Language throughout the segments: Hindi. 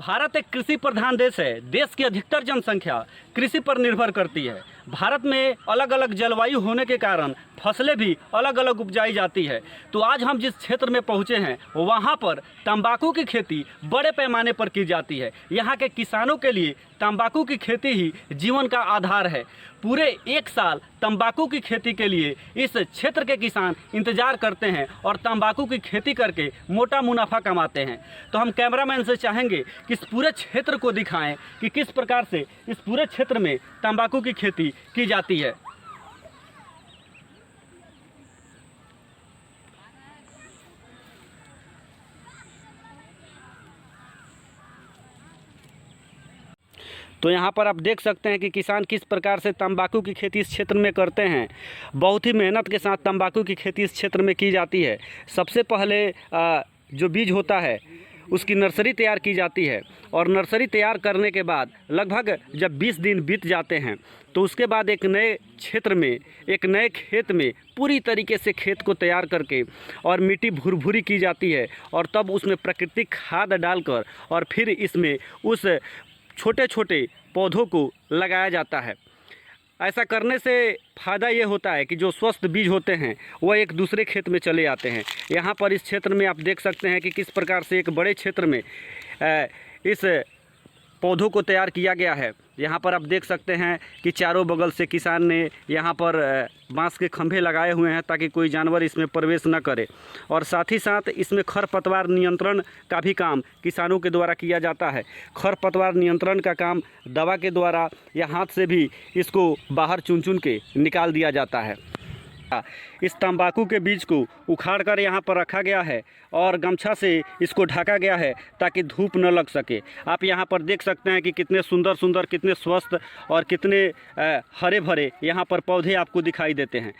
भारत एक कृषि प्रधान देश है। देश की अधिकतर जनसंख्या कृषि पर निर्भर करती है। भारत में अलग अलग जलवायु होने के कारण फसलें भी अलग अलग उपजाई जाती है। तो आज हम जिस क्षेत्र में पहुंचे हैं वहां पर तंबाकू की खेती बड़े पैमाने पर की जाती है। यहां के किसानों के लिए तंबाकू की खेती ही जीवन का आधार है। पूरे एक साल तंबाकू की खेती के लिए इस क्षेत्र के किसान इंतजार करते हैं और तंबाकू की खेती करके मोटा मुनाफा कमाते हैं। तो हम कैमरामैन से चाहेंगे कि इस पूरे क्षेत्र को दिखाएं कि किस प्रकार से इस पूरे क्षेत्र में तंबाकू की खेती की जाती है। तो यहाँ पर आप देख सकते हैं कि किसान किस प्रकार से तंबाकू की खेती इस क्षेत्र में करते हैं। बहुत ही मेहनत के साथ तंबाकू की खेती इस क्षेत्र में की जाती है। सबसे पहले जो बीज होता है उसकी नर्सरी तैयार की जाती है और नर्सरी तैयार करने के बाद लगभग जब 20 दिन बीत जाते हैं तो उसके बाद एक नए क्षेत्र में, एक नए खेत में पूरी तरीके से खेत को तैयार करके और मिट्टी भुरभुरी की जाती है और तब उसमें प्राकृतिक खाद डालकर और फिर इसमें उस छोटे छोटे पौधों को लगाया जाता है। ऐसा करने से फ़ायदा ये होता है कि जो स्वस्थ बीज होते हैं वह एक दूसरे खेत में चले जाते हैं। यहाँ पर इस क्षेत्र में आप देख सकते हैं कि किस प्रकार से एक बड़े क्षेत्र में इस पौधों को तैयार किया गया है। यहाँ पर आप देख सकते हैं कि चारों बगल से किसान ने यहाँ पर बांस के खंभे लगाए हुए हैं ताकि कोई जानवर इसमें प्रवेश न करे और साथ ही साथ इसमें खरपतवार नियंत्रण का भी काम किसानों के द्वारा किया जाता है। खरपतवार नियंत्रण का काम दवा के द्वारा या हाथ से भी इसको बाहर चुन चुन के निकाल दिया जाता है। इस तंबाकू के बीज को उखाड़कर यहाँ पर रखा गया है और गमछा से इसको ढका गया है ताकि धूप न लग सके। आप यहाँ पर देख सकते हैं कि कितने सुंदर सुंदर, कितने स्वस्थ और कितने हरे भरे यहाँ पर पौधे आपको दिखाई देते हैं।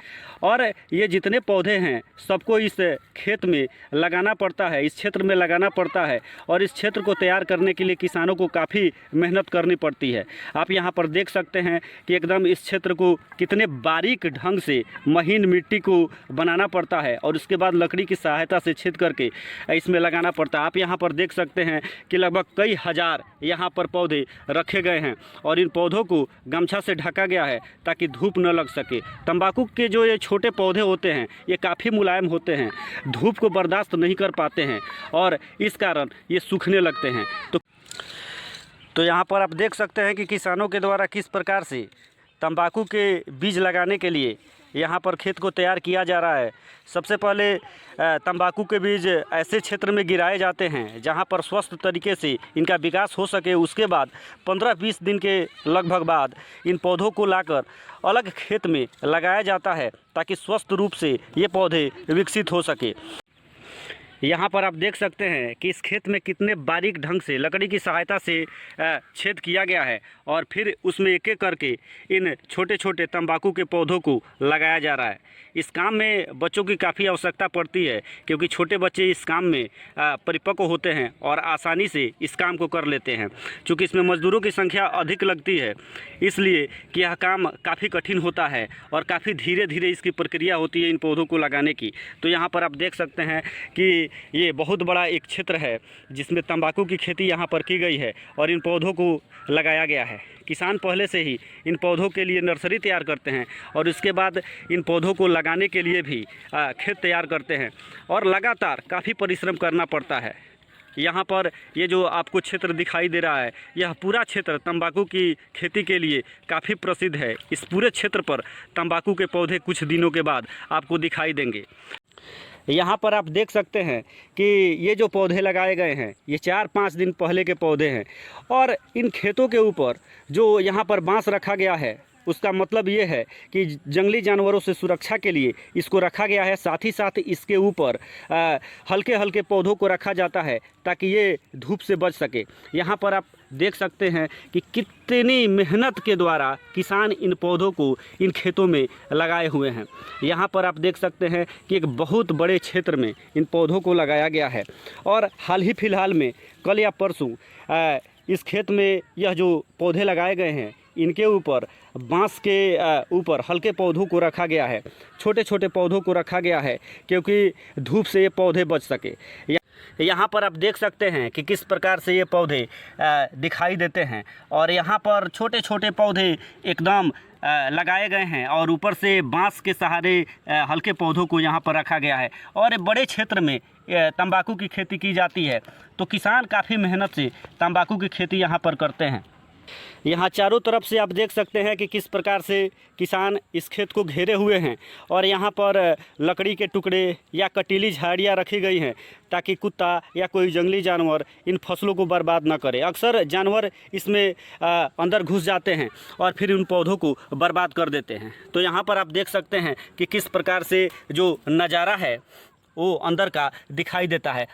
और ये जितने पौधे हैं सबको इस खेत में लगाना पड़ता है, इस क्षेत्र में लगाना पड़ता है और इस क्षेत्र को तैयार करने के लिए किसानों को काफ़ी मेहनत करनी पड़ती है। आप यहाँ पर देख सकते हैं कि एकदम इस क्षेत्र को कितने बारीक ढंग से महीन मिट्टी को बनाना पड़ता है और उसके बाद लकड़ी की सहायता से छेद करके इसमें लगाना पड़ता है। आप यहाँ पर देख सकते हैं कि लगभग कई हज़ार यहाँ पर पौधे रखे गए हैं और इन पौधों को गमछा से ढका गया है ताकि धूप न लग सके। तंबाकू के जो ये छोटे पौधे होते हैं ये काफ़ी मुलायम होते हैं, धूप को बर्दाश्त नहीं कर पाते हैं और इस कारण ये सूखने लगते हैं। तो यहाँ पर आप देख सकते हैं कि किसानों के द्वारा किस प्रकार से तंबाकू के बीज लगाने के लिए यहाँ पर खेत को तैयार किया जा रहा है। सबसे पहले तंबाकू के बीज ऐसे क्षेत्र में गिराए जाते हैं जहाँ पर स्वस्थ तरीके से इनका विकास हो सके। उसके बाद 15-20 दिन के लगभग बाद इन पौधों को लाकर अलग खेत में लगाया जाता है ताकि स्वस्थ रूप से ये पौधे विकसित हो सके। यहाँ पर आप देख सकते हैं कि इस खेत में कितने बारीक ढंग से लकड़ी की सहायता से छेद किया गया है और फिर उसमें एक एक करके इन छोटे छोटे तंबाकू के पौधों को लगाया जा रहा है। इस काम में बच्चों की काफ़ी आवश्यकता पड़ती है क्योंकि छोटे बच्चे इस काम में परिपक्व होते हैं और आसानी से इस काम को कर लेते हैं। चूँकि इसमें मज़दूरों की संख्या अधिक लगती है इसलिए कि यह काम काफ़ी कठिन होता है और काफ़ी धीरे धीरे इसकी प्रक्रिया होती है इन पौधों को लगाने की। तो यहाँ पर आप देख सकते हैं कि ये बहुत बड़ा एक क्षेत्र है जिसमें तंबाकू की खेती यहाँ पर की गई है और इन पौधों को लगाया गया है। किसान पहले से ही इन पौधों के लिए नर्सरी तैयार करते हैं और उसके बाद इन पौधों को लगाने के लिए भी खेत तैयार करते हैं और लगातार काफ़ी परिश्रम करना पड़ता है। यहाँ पर ये जो आपको क्षेत्र दिखाई दे रहा है यह पूरा क्षेत्र तंबाकू की खेती के लिए काफ़ी प्रसिद्ध है। इस पूरे क्षेत्र पर तंबाकू के पौधे कुछ दिनों के बाद आपको दिखाई देंगे। यहाँ पर आप देख सकते हैं कि ये जो पौधे लगाए गए हैं ये 4-5 दिन पहले के पौधे हैं और इन खेतों के ऊपर जो यहाँ पर बांस रखा गया है उसका मतलब ये है कि जंगली जानवरों से सुरक्षा के लिए इसको रखा गया है। साथ ही साथ इसके ऊपर हल्के हल्के पौधों को रखा जाता है ताकि ये धूप से बच सके। यहाँ पर आप देख सकते हैं कि कितनी मेहनत के द्वारा किसान इन पौधों को इन खेतों में लगाए हुए हैं। यहाँ पर आप देख सकते हैं कि एक बहुत बड़े क्षेत्र में इन पौधों को लगाया गया है और हाल ही फ़िलहाल में कल या परसों इस खेत में यह जो पौधे लगाए गए हैं इनके ऊपर बांस के ऊपर हल्के पौधों को रखा गया है, छोटे छोटे पौधों को रखा गया है क्योंकि धूप से ये पौधे बच सके। यहाँ पर आप देख सकते हैं कि किस प्रकार से ये पौधे दिखाई देते हैं और यहाँ पर छोटे छोटे पौधे एकदम लगाए गए हैं और ऊपर से बांस के सहारे हल्के पौधों को यहाँ पर रखा गया है। और बड़े क्षेत्र में तंबाकू की खेती की जाती है, तो किसान काफ़ी मेहनत से तंबाकू की खेती यहाँ पर करते हैं। यहाँ चारों तरफ से आप देख सकते हैं कि किस प्रकार से किसान इस खेत को घेरे हुए हैं और यहाँ पर लकड़ी के टुकड़े या कटीली झाड़ियाँ रखी गई हैं ताकि कुत्ता या कोई जंगली जानवर इन फसलों को बर्बाद ना करे। अक्सर जानवर इसमें अंदर घुस जाते हैं और फिर उन पौधों को बर्बाद कर देते हैं। तो यहाँ पर आप देख सकते हैं कि किस प्रकार से जो नज़ारा है वो अंदर का दिखाई देता है।